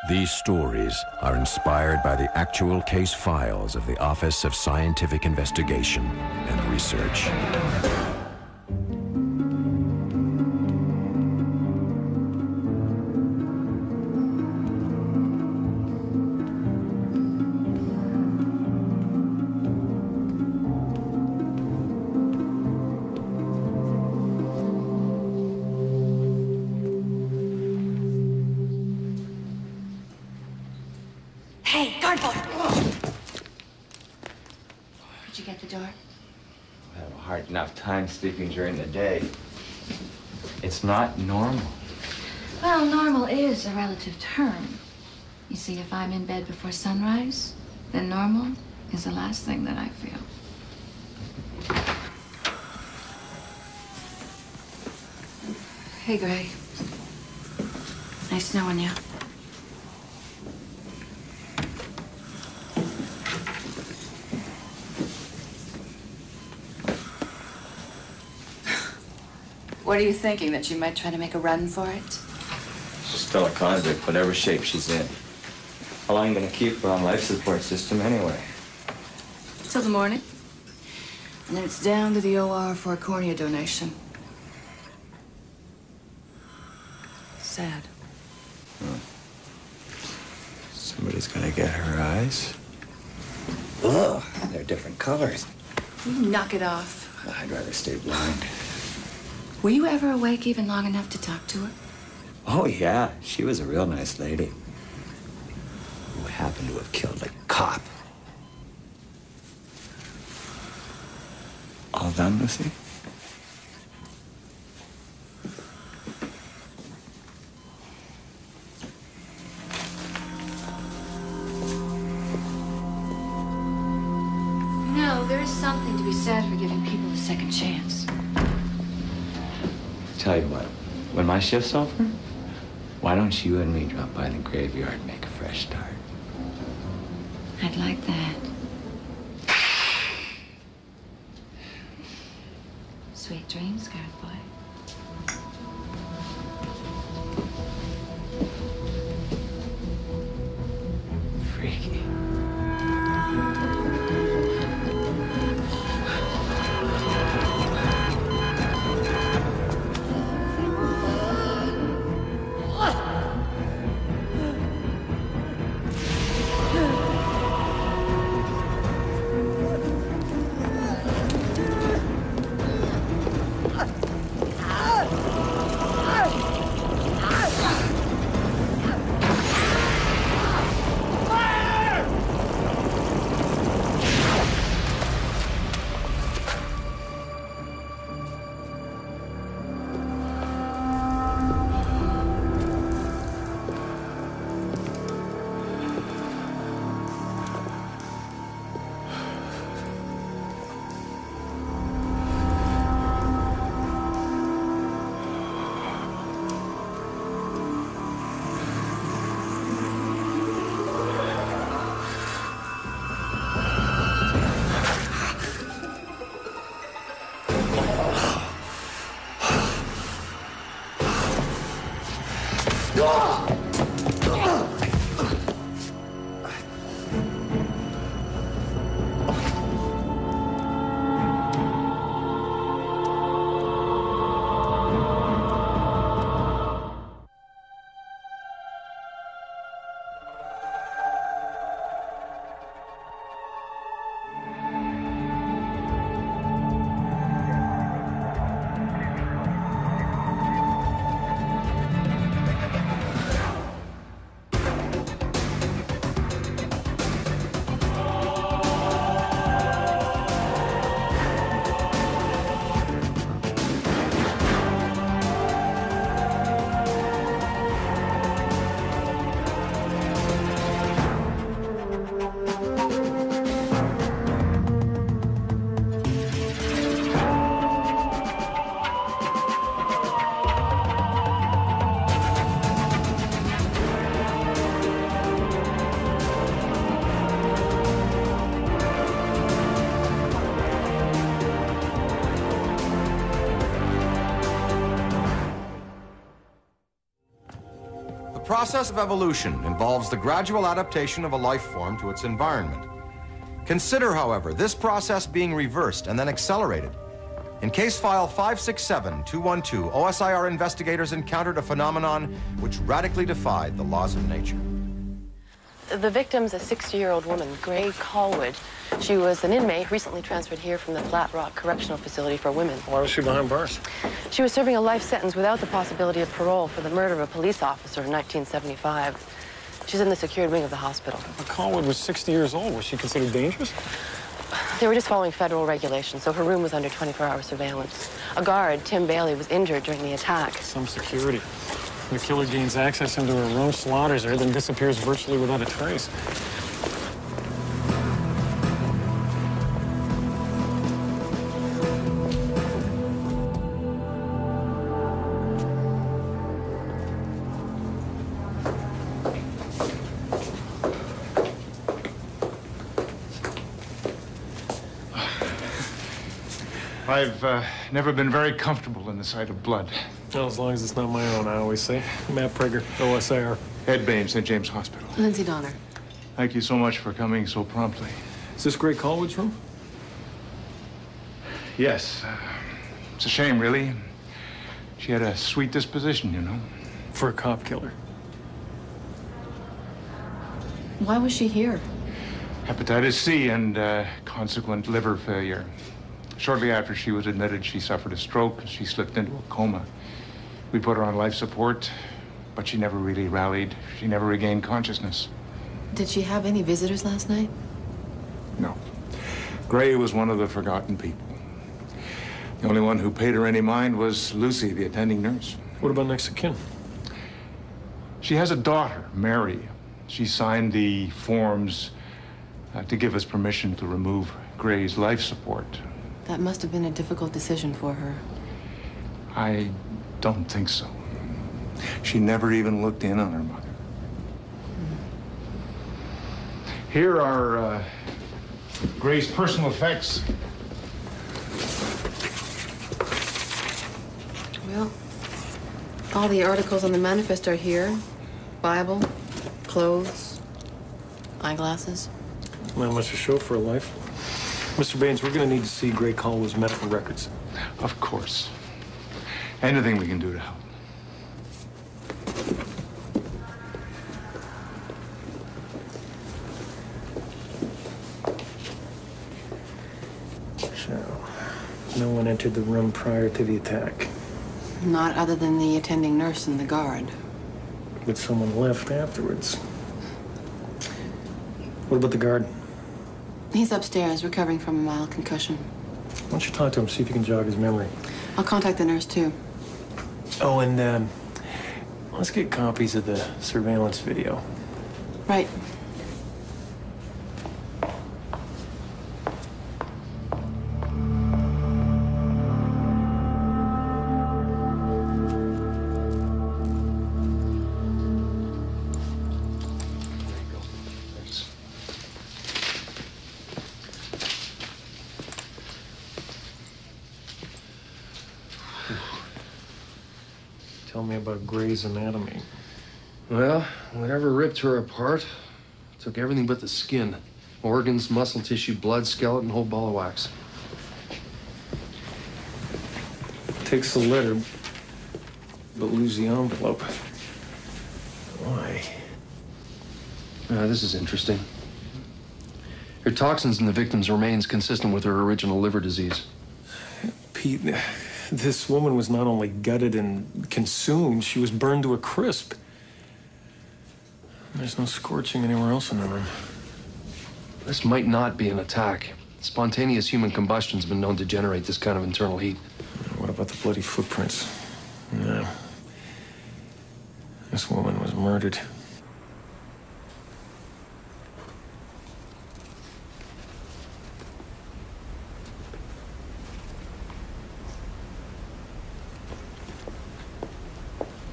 These stories are inspired by the actual case files of the Office of Scientific Investigation and Research. Time sleeping during the day. It's not normal. Well, normal is a relative term. You see, if I'm in bed before sunrise, then normal is the last thing that I feel. Hey, Gray. Nice knowing you. What are you thinking, that she might try to make a run for it? She's still a convict, whatever shape she's in. How long are you going to keep her on life support system anyway? Till the morning. And then it's down to the OR for a cornea donation. Sad. Somebody's going to get her eyes. Ugh, they're different colors. You knock it off. I'd rather stay blind. Were you ever awake even long enough to talk to her? Oh, yeah. She was a real nice lady who happened to have killed a cop. All done, Lucy? You know, there is something to be said for giving people a second chance. Tell you what, when my shift's over, why don't you and me drop by the graveyard and make a fresh start? I'd like that. Sweet dreams, Scarred Boy. Freaky. process of evolution involves the gradual adaptation of a life form to its environment. Consider, however, this process being reversed and then accelerated. In case file 567212, OSIR investigators encountered a phenomenon which radically defied the laws of nature. The victim's a 60-year-old woman, Gray Colwood. She was an inmate recently transferred here from the Flat Rock Correctional Facility for Women. Why was she behind bars? She was serving a life sentence without the possibility of parole for the murder of a police officer in 1975. She's in the secured wing of the hospital. But Colwood was 60 years old. Was she considered dangerous? They were just following federal regulations, so her room was under 24-hour surveillance. A guard, Tim Bailey, was injured during the attack. Some security. The killer gains access into her room, slaughters her, then disappears virtually without a trace. I've never been very comfortable in the sight of blood. Well, as long as it's not my own, I always say. Matt Prager, OSIR. Ed Bain, St. James Hospital. Lindsay Donner. Thank you so much for coming so promptly. Is this Gray Colwood's room? Yes. It's a shame, really. She had a sweet disposition, you know. For a cop killer. Why was she here? Hepatitis C and consequent liver failure. Shortly after she was admitted, she suffered a stroke. She slipped into a coma. We put her on life support, but she never really rallied. She never regained consciousness. Did she have any visitors last night? No. Gray was one of the forgotten people. The only one who paid her any mind was Lucy, the attending nurse. What about next of kin? She has a daughter, Mary. She signed the forms to give us permission to remove Gray's life support. That must have been a difficult decision for her. I don't think so. She never even looked in on her mother. Here are Gray's personal effects. Well, all the articles on the manifest are here. Bible, clothes, eyeglasses. Not much to show for a life. Mr. Baines, we're going to need to see Gray Colwood's medical records. Of course. Anything we can do to help. So, no one entered the room prior to the attack. Not other than the attending nurse and the guard. But someone left afterwards. What about the guard? He's upstairs, recovering from a mild concussion. Why don't you talk to him, see if you can jog his memory. I'll contact the nurse, too. Oh, and, let's get copies of the surveillance video. Right. Tell me about Gray's anatomy. Well, whatever ripped her apart took everything but the skin. Organs, muscle tissue, blood, skeleton, whole ball of wax. Takes the letter, but leaves the envelope. Why? This is interesting. Her toxins in the victim's remains consistent with her original liver disease. Pete, this woman was not only gutted and consumed, she was burned to a crisp. There's no scorching anywhere else in the room. This might not be an attack. Spontaneous human combustion's been known to generate this kind of internal heat. What about the bloody footprints? No. This woman was murdered.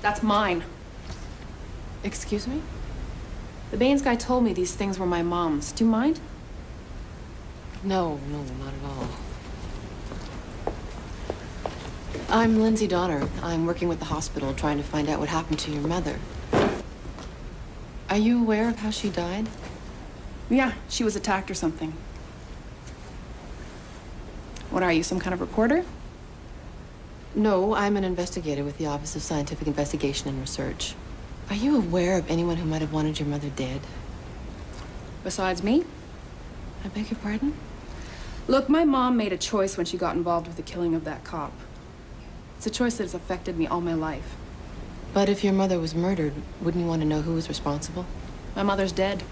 That's mine. Excuse me? The Baines guy told me these things were my mom's. Do you mind? No, not at all. I'm Lindsay Donner. I'm working with the hospital trying to find out what happened to your mother. Are you aware of how she died? Yeah, she was attacked or something. What are you, some kind of reporter? No, I'm an investigator with the Office of Scientific Investigation and Research. Are you aware of anyone who might have wanted your mother dead? Besides me? I beg your pardon? Look, my mom made a choice when she got involved with the killing of that cop. It's a choice that has affected me all my life. But if your mother was murdered, wouldn't you want to know who was responsible? My mother's dead.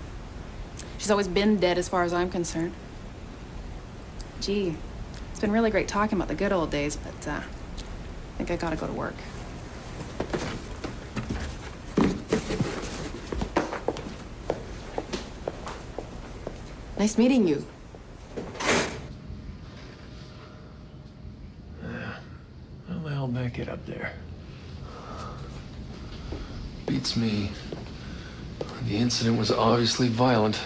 She's always been dead as far as I'm concerned. Gee, it's been really great talking about the good old days, but I think I gotta go to work. Nice meeting you. How the hell did that get up there? Beats me. The incident was obviously violent.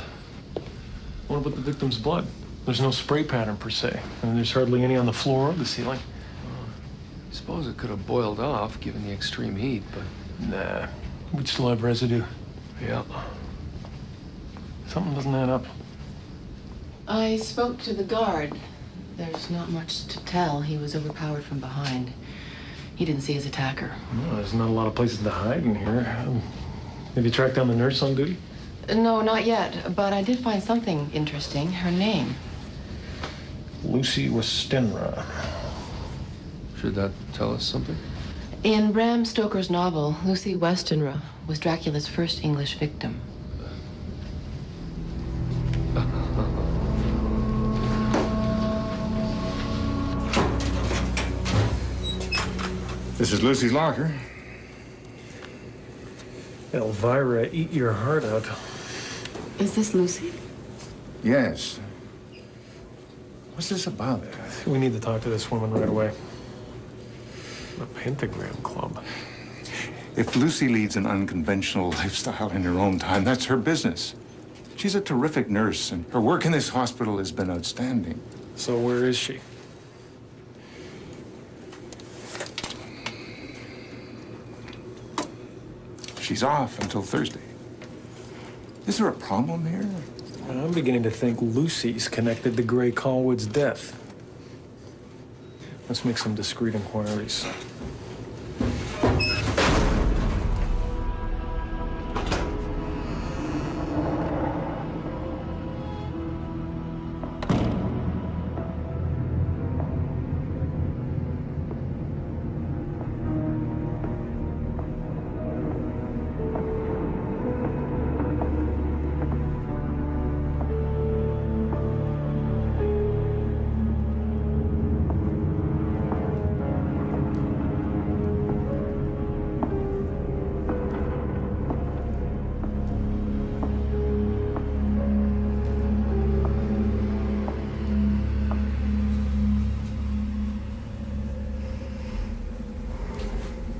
What about the victim's blood? There's no spray pattern per se, and there's hardly any on the floor or the ceiling. I suppose it could have boiled off given the extreme heat, but... Nah, we'd still have residue. Yeah. Something doesn't add up. I spoke to the guard. There's not much to tell. He was overpowered from behind. He didn't see his attacker. No, there's not a lot of places to hide in here. Have you tracked down the nurse on duty? No, not yet, but I did find something interesting. Her name. Lucy Westenra. Should that tell us something? In Bram Stoker's novel, Lucy Westenra was Dracula's first English victim. This is Lucy's locker. Elvira, eat your heart out. Is this Lucy? Yes. What's this about? We need to talk to this woman right away. The Pentagram Club. If Lucy leads an unconventional lifestyle in her own time, that's her business. She's a terrific nurse, and her work in this hospital has been outstanding. So where is she? She's off until Thursday. Is there a problem here? I'm beginning to think Lucy's connected to Gray Callwood's death. Let's make some discreet inquiries.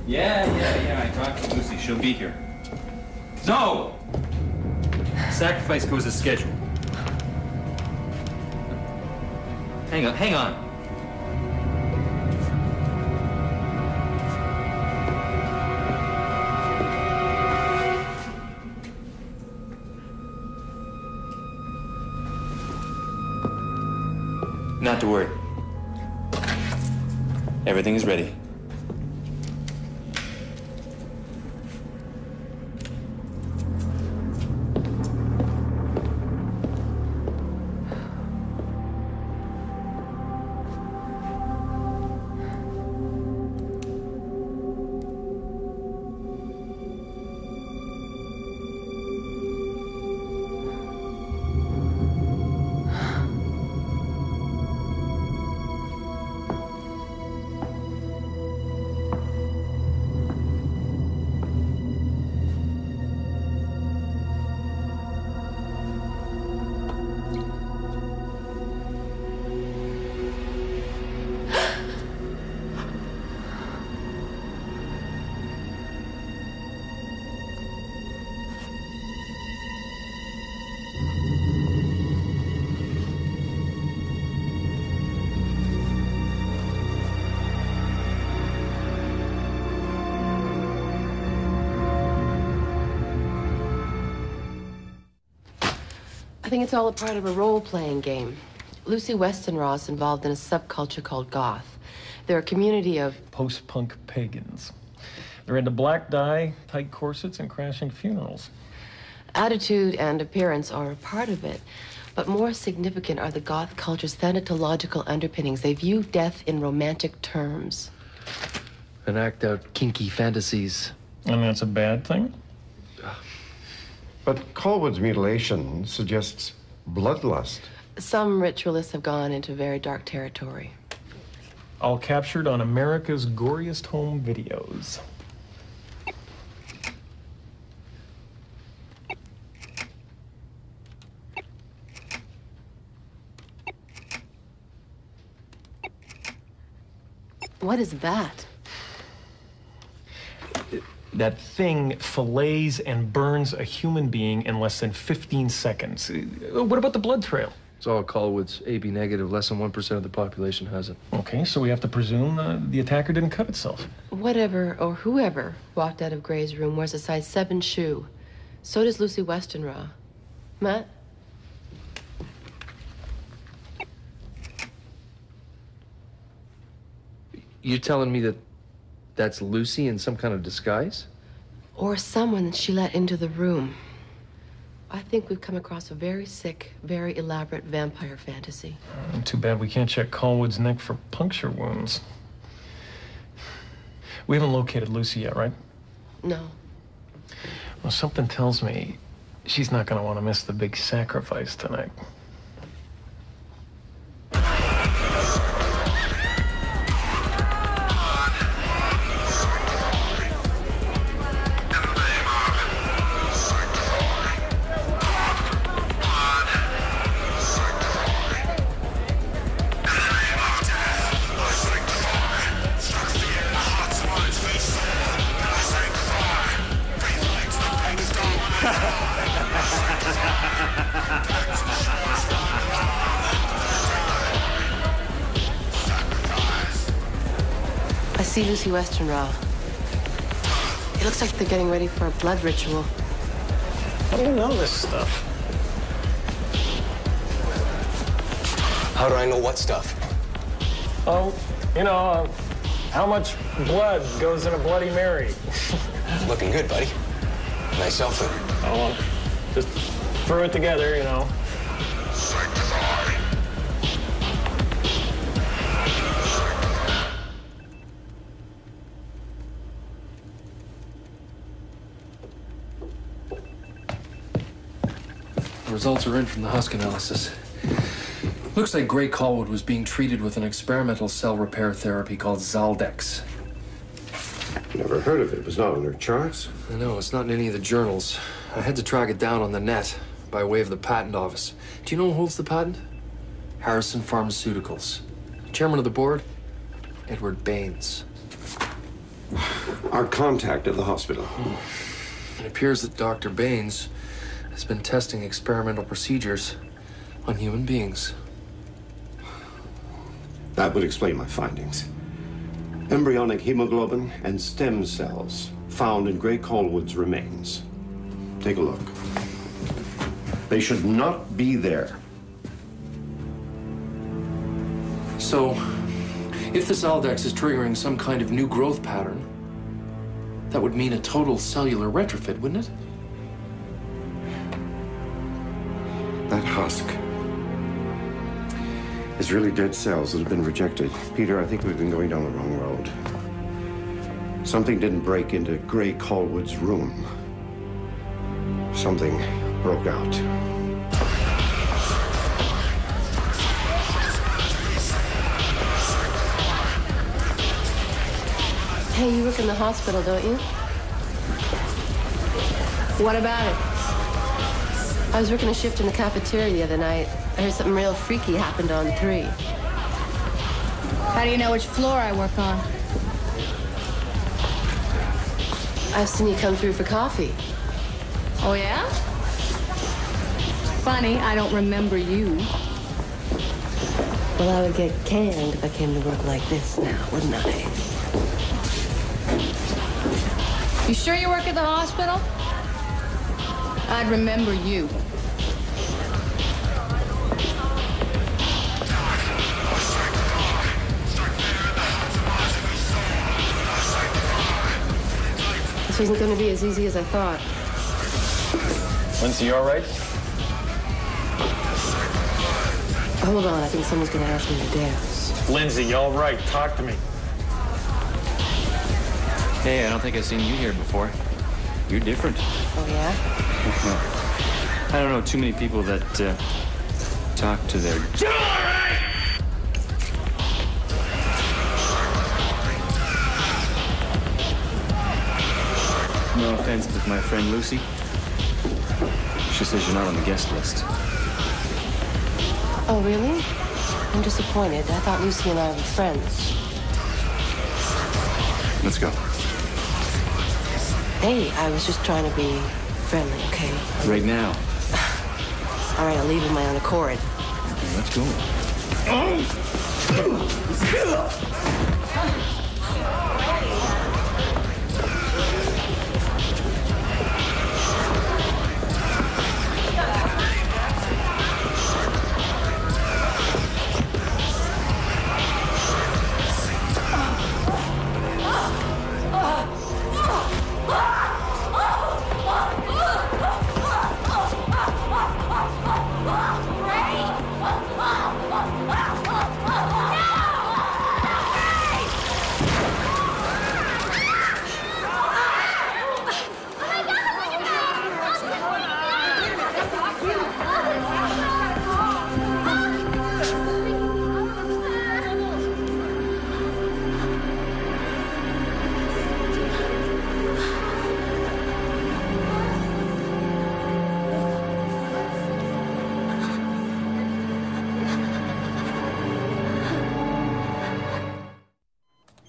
Yeah, I talked to Lucy. She'll be here. No! Sacrifice goes as scheduled. Hang on. Not to worry. Everything is ready. think it's all a part of a role-playing game. Lucy Westenra is involved in a subculture called goth. They're a community of post-punk pagans. They're into black dye, tight corsets, and crashing funerals. attitude and appearance are a part of it. But more significant are the goth culture's thanatological underpinnings. They view death in romantic terms. And act out kinky fantasies. And that's a bad thing? But Colwood's mutilation suggests bloodlust. Some ritualists have gone into very dark territory. All captured on America's goriest home videos. What is that? That thing fillets and burns a human being in less than 15 seconds. What about the blood trail? It's all Colwood's AB negative. Less than 1% of the population has it. Okay, so we have to presume the attacker didn't cut itself. Whatever or whoever walked out of Gray's room wears a size 7 shoe. So does Lucy Westenra. Matt? You telling me that that's Lucy in some kind of disguise? Or someone that she let into the room. I think we've come across a very sick, very elaborate vampire fantasy. Too bad we can't check Colwood's neck for puncture wounds. We haven't located Lucy yet, right? No. Well, something tells me she's not going to want to miss the big sacrifice tonight. I see Lucy Westenra. It looks like they're getting ready for a blood ritual. How do you know this stuff? How do I know what stuff? Oh, you know, how much blood goes in a Bloody Mary? Looking good, buddy. Nice outfit. Oh, just threw it together, you know. The results are in from the husk analysis. Looks like Gray Colwood was being treated with an experimental cell repair therapy called Zaldex. Never heard of it. It was not on her charts. I know, it's not in any of the journals. I had to track it down on the net by way of the patent office. Do you know who holds the patent? Harrison Pharmaceuticals. Chairman of the board? Edward Baines. Our contact at the hospital. It appears that Dr. Baines has been testing experimental procedures on human beings. That would explain my findings. Embryonic hemoglobin and stem cells found in Gray Colwood's remains. Take a look. They should not be there. So, if the Zaldex is triggering some kind of new growth pattern, that would mean a total cellular retrofit, wouldn't it? That husk is really dead cells that have been rejected. Peter, I think we've been going down the wrong road. Something didn't break into Gray Colwood's room. Something broke out. Hey, you work in the hospital, don't you? What about it? I was working a shift in the cafeteria the other night. I heard something real freaky happened on 3. How do you know which floor I work on? I've seen you come through for coffee. Oh, yeah? Funny, I don't remember you. Well, I would get canned if I came to work like this now, wouldn't I? You sure you work at the hospital? I'd remember you. isn't going to be as easy as I thought. Lindsay, you all right? Hold on, I think someone's going to ask me to dance. Lindsay, you all right? Talk to me. Hey, I don't think I've seen you here before. You're different. Oh, yeah? I don't know too many people that talk to their... No offense, but my friend Lucy, she says you're not on the guest list. Oh, really? I'm disappointed. I thought Lucy and I were friends. Let's go. Hey, I was just trying to be friendly, okay? Right now. All right, I'll leave of my own accord. Okay, let's go.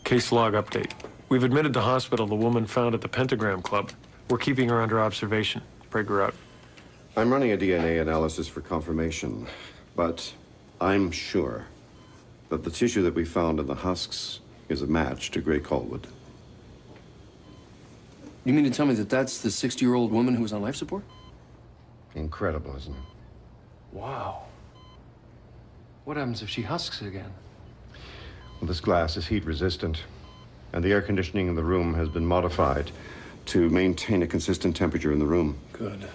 Case log update. We've admitted to hospital the woman found at the Pentagram Club. We're keeping her under observation. Pray her out. I'm running a DNA analysis for confirmation, but I'm sure that the tissue that we found in the husks is a match to Gray Colwood. You mean to tell me that that's the 60-year-old woman who was on life support? Incredible, isn't it? Wow. What happens if she husks again? Well, this glass is heat resistant, and the air conditioning in the room has been modified to maintain a consistent temperature in the room. Good.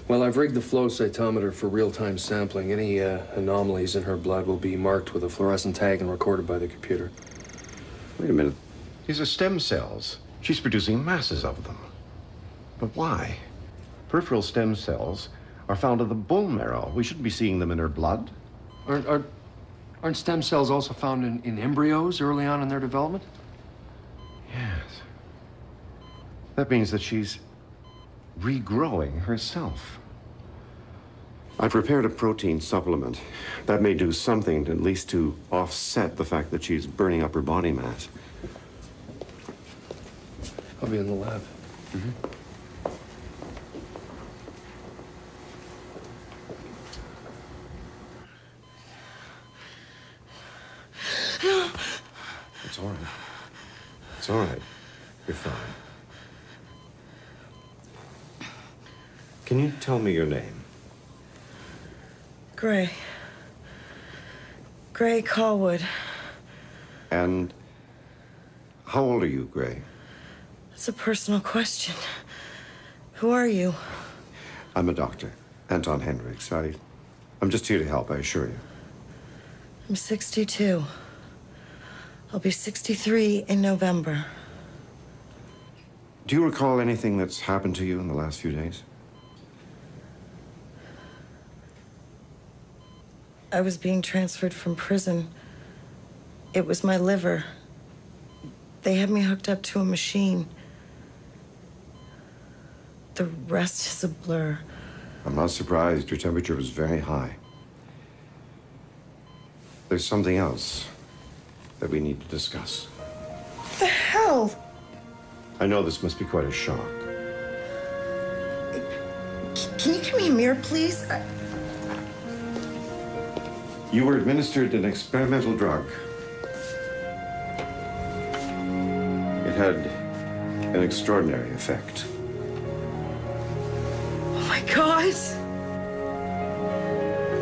Well, I've rigged the flow cytometer for real-time sampling. Any anomalies in her blood will be marked with a fluorescent tag and recorded by the computer. Wait a minute. These are stem cells. She's producing masses of them. But why? Peripheral stem cells are found in the bone marrow. We shouldn't be seeing them in her blood. Aren't stem cells also found in embryos early on in their development? Yes. That means that she's regrowing herself. I prepared a protein supplement. That may do something, at least to offset the fact that she's burning up her body mass. I'll be in the lab. It's all right. It's all right. You're fine. Can you tell me your name? Gray. Gray Colwood. And how old are you, Gray? That's a personal question. Who are you? I'm a doctor, Anton Hendricks. I'm just here to help, I assure you. I'm 62. I'll be 63 in November. Do you recall anything that's happened to you in the last few days? I was being transferred from prison. It was my liver. They had me hooked up to a machine. The rest is a blur. I'm not surprised. Your temperature was very high. There's something else that we need to discuss. What the hell? I know this must be quite a shock. Can you give me a mirror, please? You were administered an experimental drug. It had an extraordinary effect. Oh my God!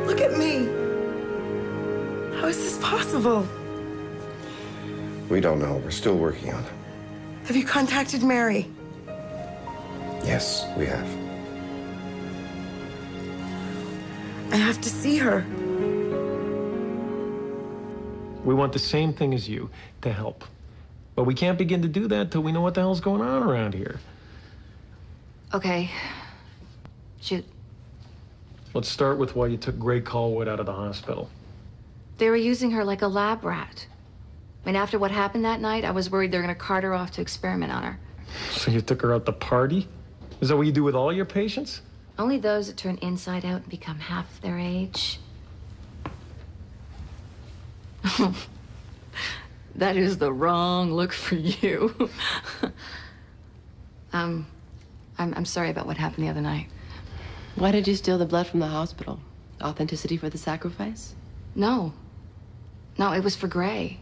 Look at me! How is this possible? We don't know. We're still working on it. Have you contacted Mary? Yes, we have. I have to see her. We want the same thing as you, to help. But we can't begin to do that till we know what the hell's going on around here. Okay. Shoot. Let's start with why you took Gray Callwood out of the hospital. They were using her like a lab rat. I mean, after what happened that night, I was worried they were gonna cart her off to experiment on her. So you took her out to party? Is that what you do with all your patients? Only those that turn inside out and become half their age. That is the wrong look for you. I'm sorry about what happened the other night. Why did you steal the blood from the hospital? Authenticity for the sacrifice? No. No, it was for Gray.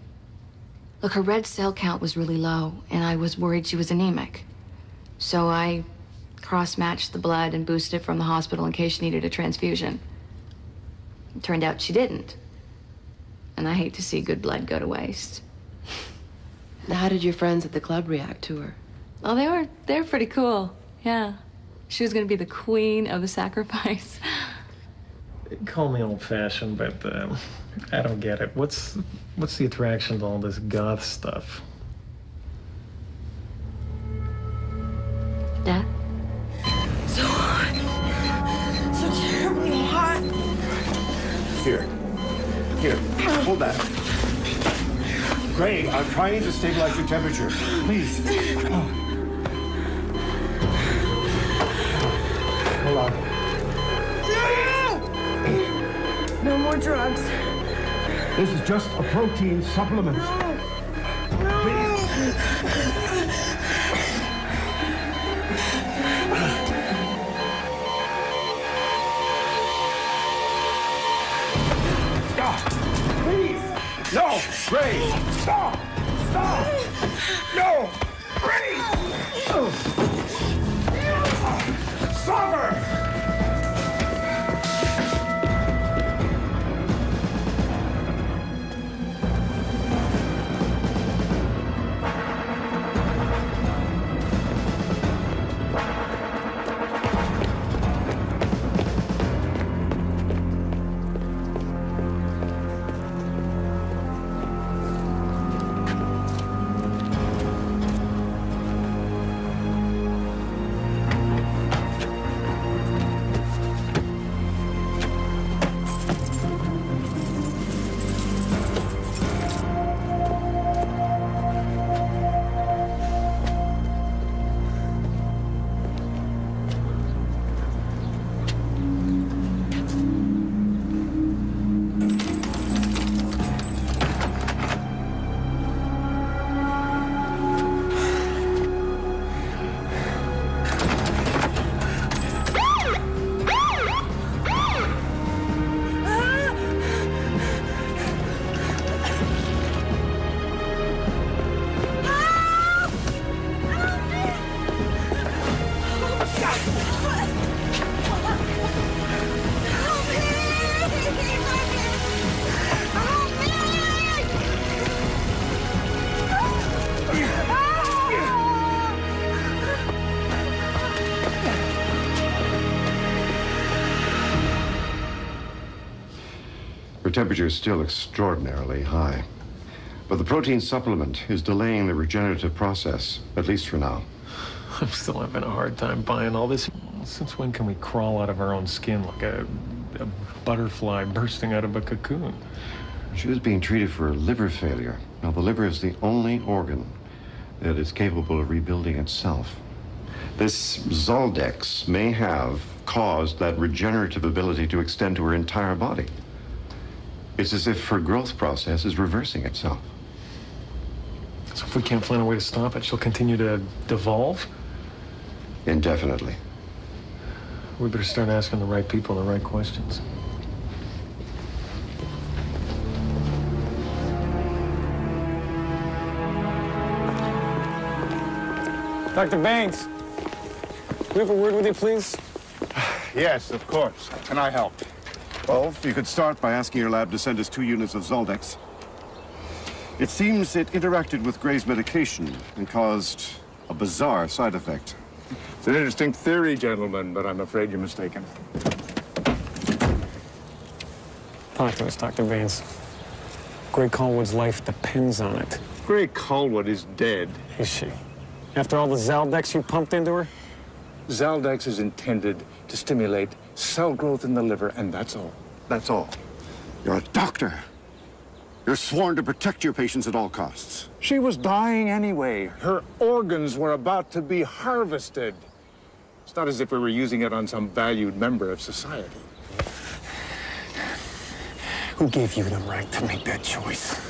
Look, her red cell count was really low, and I was worried she was anemic. So I cross-matched the blood and boosted it from the hospital in case she needed a transfusion. It turned out she didn't. And I hate to see good blood go to waste. How did your friends at the club react to her? Oh, they were pretty cool. Yeah. She was gonna be the queen of the sacrifice. Call me old-fashioned, but I don't get it. What's the attraction to all this goth stuff? Death? So hot. So terribly hot. Here, hold that. Gray, I'm trying to stabilize your temperature. Please. Hold on. No more drugs. This is just a protein supplement. Please. Stop! Please! No! Gray! Stop! Stop! No! Gray! Stop her! Her temperature is still extraordinarily high. But the protein supplement is delaying the regenerative process, at least for now. I'm still having a hard time buying all this. Since when can we crawl out of our own skin like a butterfly bursting out of a cocoon? She was being treated for liver failure. Now, the liver is the only organ that is capable of rebuilding itself. This Zoldex may have caused that regenerative ability to extend to her entire body. It's as if her growth process is reversing itself. So if we can't find a way to stop it, she'll continue to devolve? Indefinitely. We better start asking the right people the right questions. Dr. Banks, can we have a word with you, please? Yes, of course. Can I help? Well, you could start by asking your lab to send us 2 units of Zoldex. It seems it interacted with Gray's medication and caused a bizarre side effect. It's an interesting theory, gentlemen, but I'm afraid you're mistaken. Talk to us, Dr. Baines. Gray Colwood's life depends on it. Gray Colwood is dead. Is she? After all the Zaldex you pumped into her? Zaldex is intended to stimulate cell growth in the liver, and that's all. That's all. You're a doctor. You're sworn to protect your patients at all costs. She was dying anyway. Her organs were about to be harvested. It's not as if we were using it on some valued member of society. Who gave you the right to make that choice?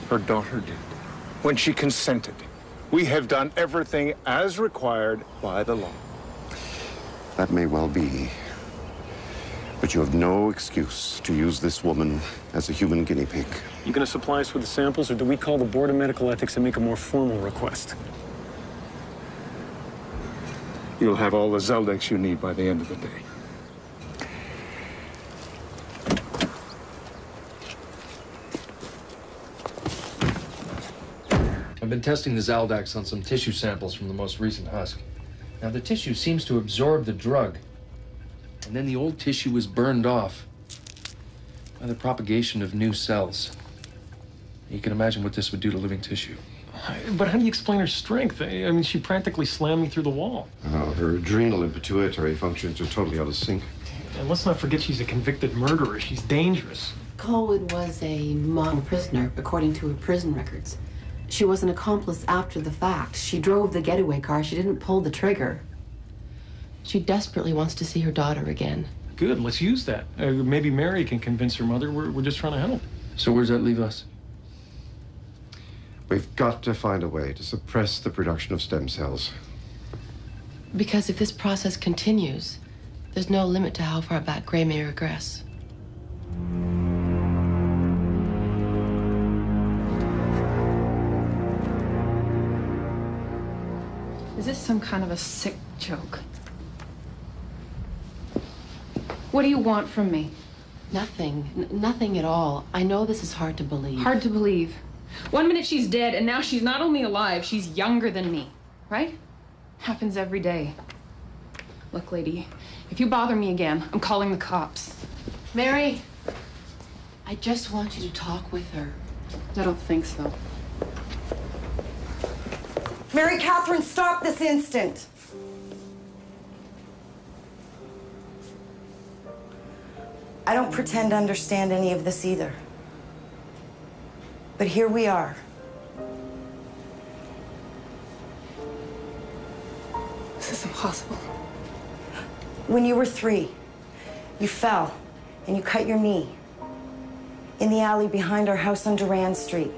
Her daughter did, when she consented. We have done everything as required by the law. That may well be. But you have no excuse to use this woman as a human guinea pig. You gonna supply us with the samples, or do we call the Board of Medical Ethics and make a more formal request? You'll have all the Zaldex you need by the end of the day. I've been testing the Zaldex on some tissue samples from the most recent husk. Now, the tissue seems to absorb the drug, and then the old tissue is burned off by the propagation of new cells. You can imagine what this would do to living tissue. But how do you explain her strength? I mean, she practically slammed me through the wall. Her adrenal and pituitary functions are totally out of sync. And let's not forget she's a convicted murderer. She's dangerous. Colwood was a model prisoner, according to her prison records. She was an accomplice after the fact. She drove the getaway car. She didn't pull the trigger. She desperately wants to see her daughter again. Good, let's use that. Maybe Mary can convince her mother. We're just trying to help. So where does that leave us? We've got to find a way to suppress the production of stem cells. Because if this process continues, there's no limit to how far back Gray may regress. Is this some kind of a sick joke? What do you want from me? Nothing. Nothing at all. I know this is hard to believe. Hard to believe. 1 minute she's dead, and now she's not only alive, she's younger than me, right? Happens every day. Look, lady, if you bother me again, I'm calling the cops. Mary, I just want you to talk with her. I don't think so. Mary Catherine, stop this instant. I don't pretend to understand any of this either. But here we are. This is impossible. When you were 3, you fell and you cut your knee in the alley behind our house on Durand Street.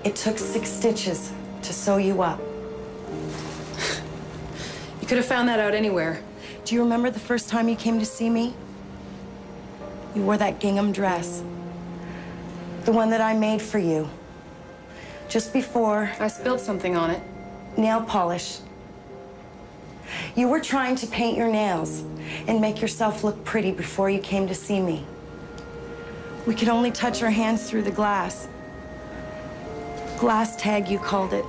It took 6 stitches to sew you up. You could have found that out anywhere. Do you remember the first time you came to see me? You wore that gingham dress. The one that I made for you. Just before... I spilled something on it. Nail polish. You were trying to paint your nails and make yourself look pretty before you came to see me. We could only touch our hands through the glass. Glass tag, you called it.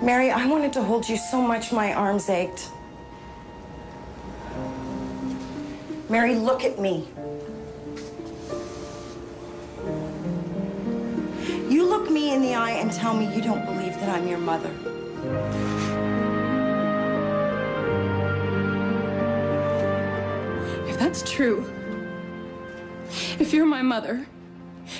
Mary, I wanted to hold you so much my arms ached. Mary, look at me. You look me in the eye and tell me you don't believe that I'm your mother. If that's true, if you're my mother,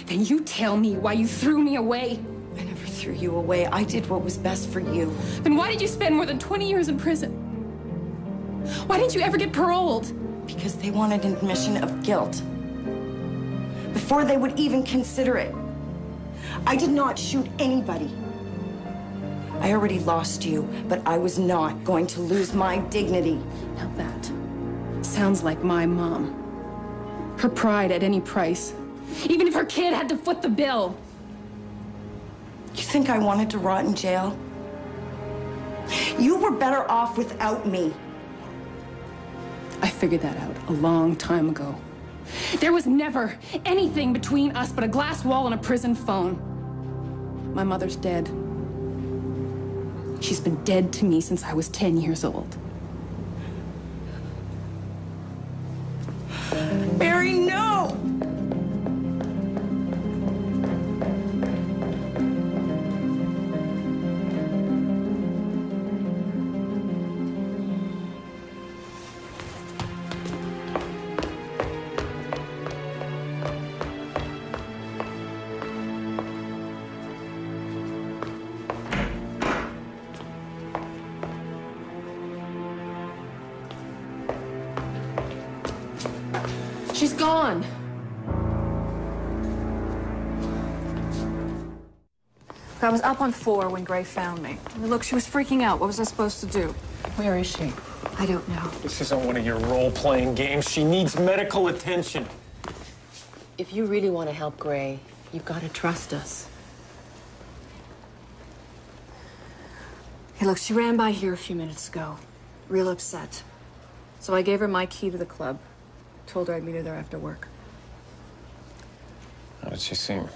then you tell me why you threw me away. I never threw you away. I did what was best for you. Then why did you spend more than 20 years in prison? Why didn't you ever get paroled? Because they wanted an admission of guilt. Before they would even consider it. I did not shoot anybody. I already lost you, but I was not going to lose my dignity. Now that sounds like my mom. Her pride at any price. Even if her kid had to foot the bill. You think I wanted to rot in jail? You were better off without me. I figured that out a long time ago. There was never anything between us but a glass wall and a prison phone. My mother's dead. She's been dead to me since I was 10 years old. Barry, no! She's gone. I was up on 4 when Gray found me. Look, she was freaking out. What was I supposed to do? Where is she? I don't know. This isn't one of your role-playing games. She needs medical attention. If you really want to help Gray, you've got to trust us. Hey, look, she ran by here a few minutes ago. Real upset. So I gave her my key to the club. Told her I'd meet her there after work. How did she seem?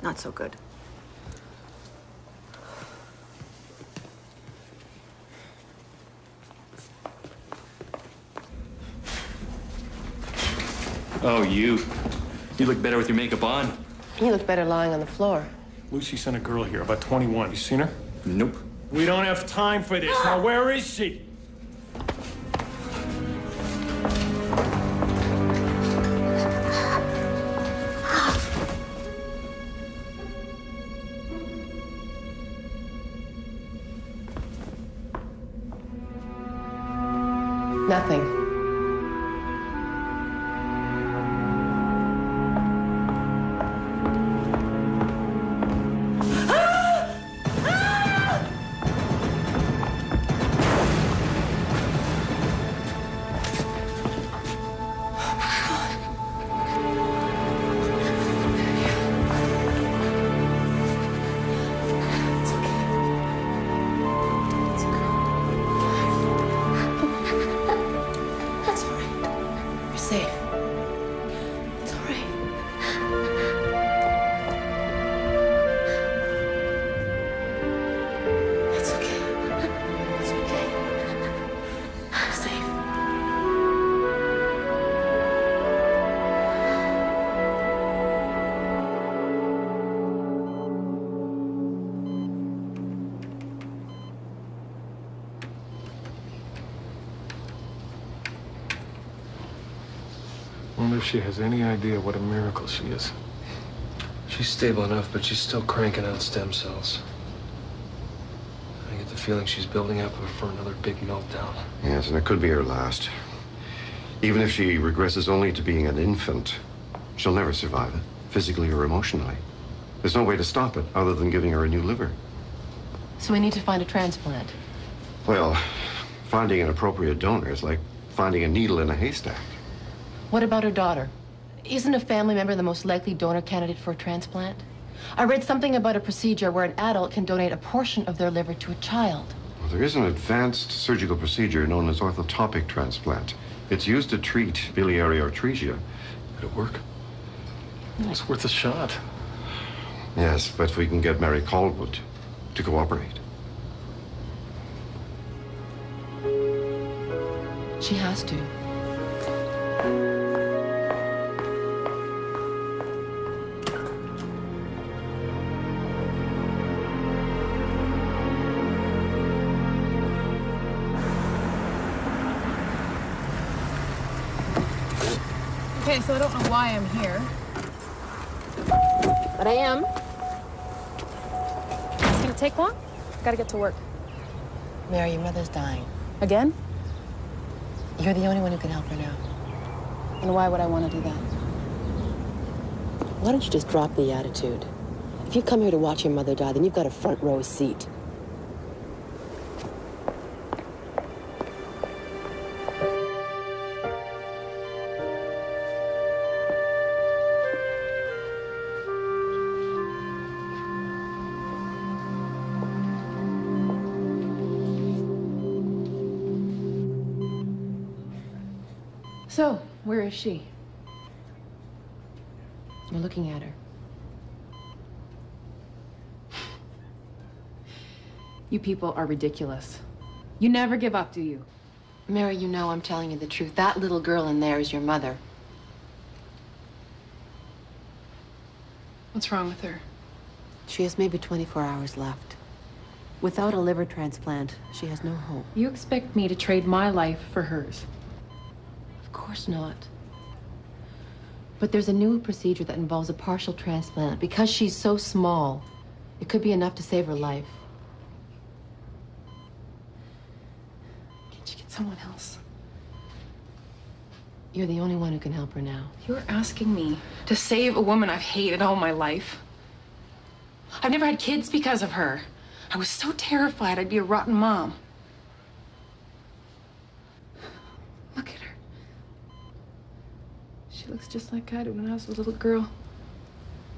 Not so good. Oh, you. You look better with your makeup on. You look better lying on the floor. Lucy sent a girl here, about 21. You seen her? Nope. We don't have time for this. Now, where is she? Nothing. I wonder if she has any idea what a miracle she is. She's stable enough, but she's still cranking out stem cells. I get the feeling she's building up for another big meltdown. Yes, and it could be her last. Even if she regresses only to being an infant, she'll never survive it, physically or emotionally. There's no way to stop it other than giving her a new liver. So we need to find a transplant. Well, finding an appropriate donor is like finding a needle in a haystack. What about her daughter? Isn't a family member the most likely donor candidate for a transplant? I read something about a procedure where an adult can donate a portion of their liver to a child. Well, there is an advanced surgical procedure known as orthotopic transplant. It's used to treat biliary atresia. Could it work? Well, it's worth a shot. Yes, but we can get Mary Caldwood to cooperate. She has to. Okay, so I don't know why I'm here. But I am. It's gonna take long? Gotta get to work. Mary, your mother's dying. Again? You're the only one who can help her now. And why would I want to do that? Why don't you just drop the attitude? If you come here to watch your mother die, then you've got a front row seat. So, where is she? You're looking at her. You people are ridiculous. You never give up, do you? Mary, you know I'm telling you the truth. That little girl in there is your mother. What's wrong with her? She has maybe 24 hours left. Without a liver transplant, she has no hope. You expect me to trade my life for hers? Of course not. But there's a new procedure that involves a partial transplant. Because she's so small, it could be enough to save her life. Can't you get someone else? You're the only one who can help her now. You're asking me to save a woman I've hated all my life. I've never had kids because of her. I was so terrified I'd be a rotten mom. Look at her. She looks just like I did when I was a little girl.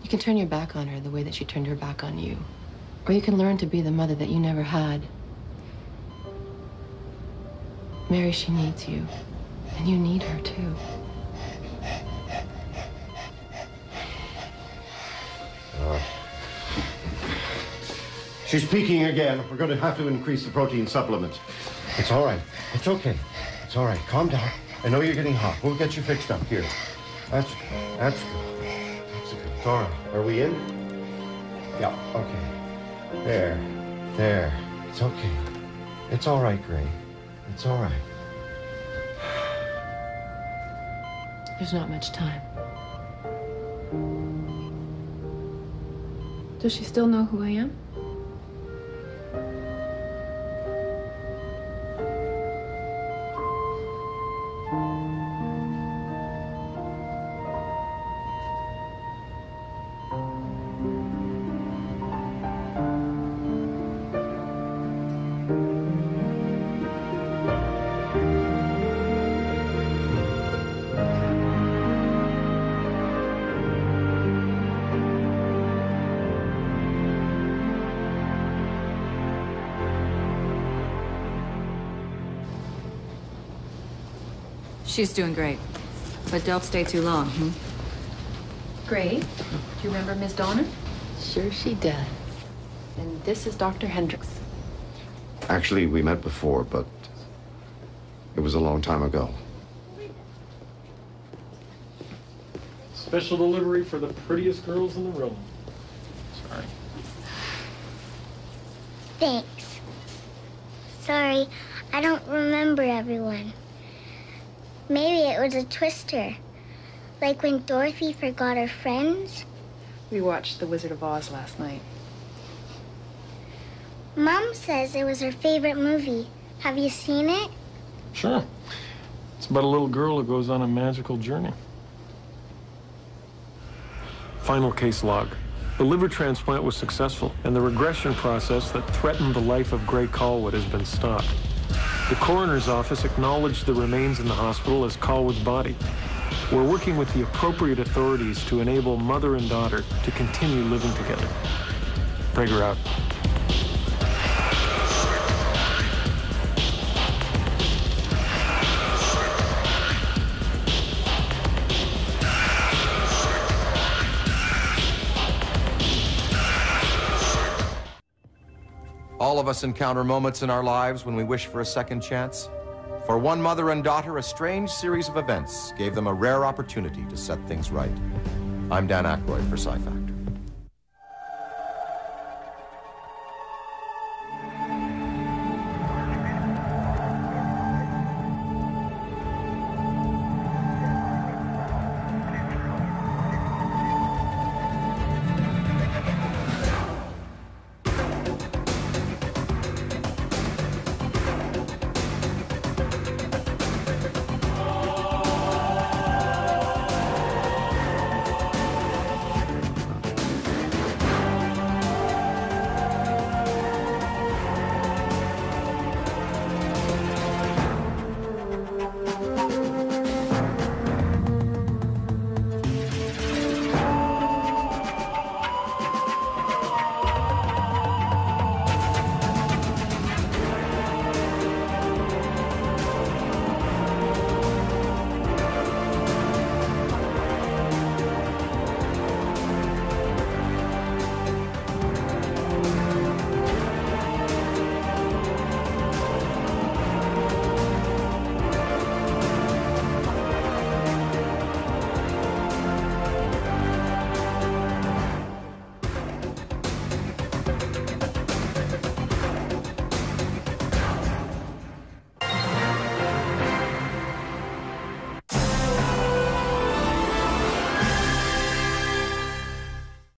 You can turn your back on her the way that she turned her back on you. Or you can learn to be the mother that you never had. Mary, she needs you. And you need her, too. She's peaking again. We're going to have to increase the protein supplement. It's all right. It's okay. It's all right. Calm down. I know you're getting hot. We'll get you fixed up here. That's good. That's good. It's all right. Are we in? Yeah, okay. There. It's okay. It's all right, Gray. It's all right. There's not much time. Does she still know who I am? She's doing great. But don't stay too long, Great. Do you remember Miss Donner? Sure she does. And this is Dr. Hendricks. Actually, we met before, but it was a long time ago. Special delivery for the prettiest girls in the room. Sorry. Thanks. Sorry, I don't remember everyone. Maybe it was a twister. Like when Dorothy forgot her friends. We watched The Wizard of Oz last night. Mom says it was her favorite movie. Have you seen it? Sure. It's about a little girl who goes on a magical journey. Final case log. The liver transplant was successful, and the regression process that threatened the life of Gray Callwood has been stopped. The coroner's office acknowledged the remains in the hospital as Callwood's body. We're working with the appropriate authorities to enable mother and daughter to continue living together. Prager out. All of us encounter moments in our lives when we wish for a second chance. For one mother and daughter, a strange series of events gave them a rare opportunity to set things right. I'm Dan Aykroyd for Psi Factor.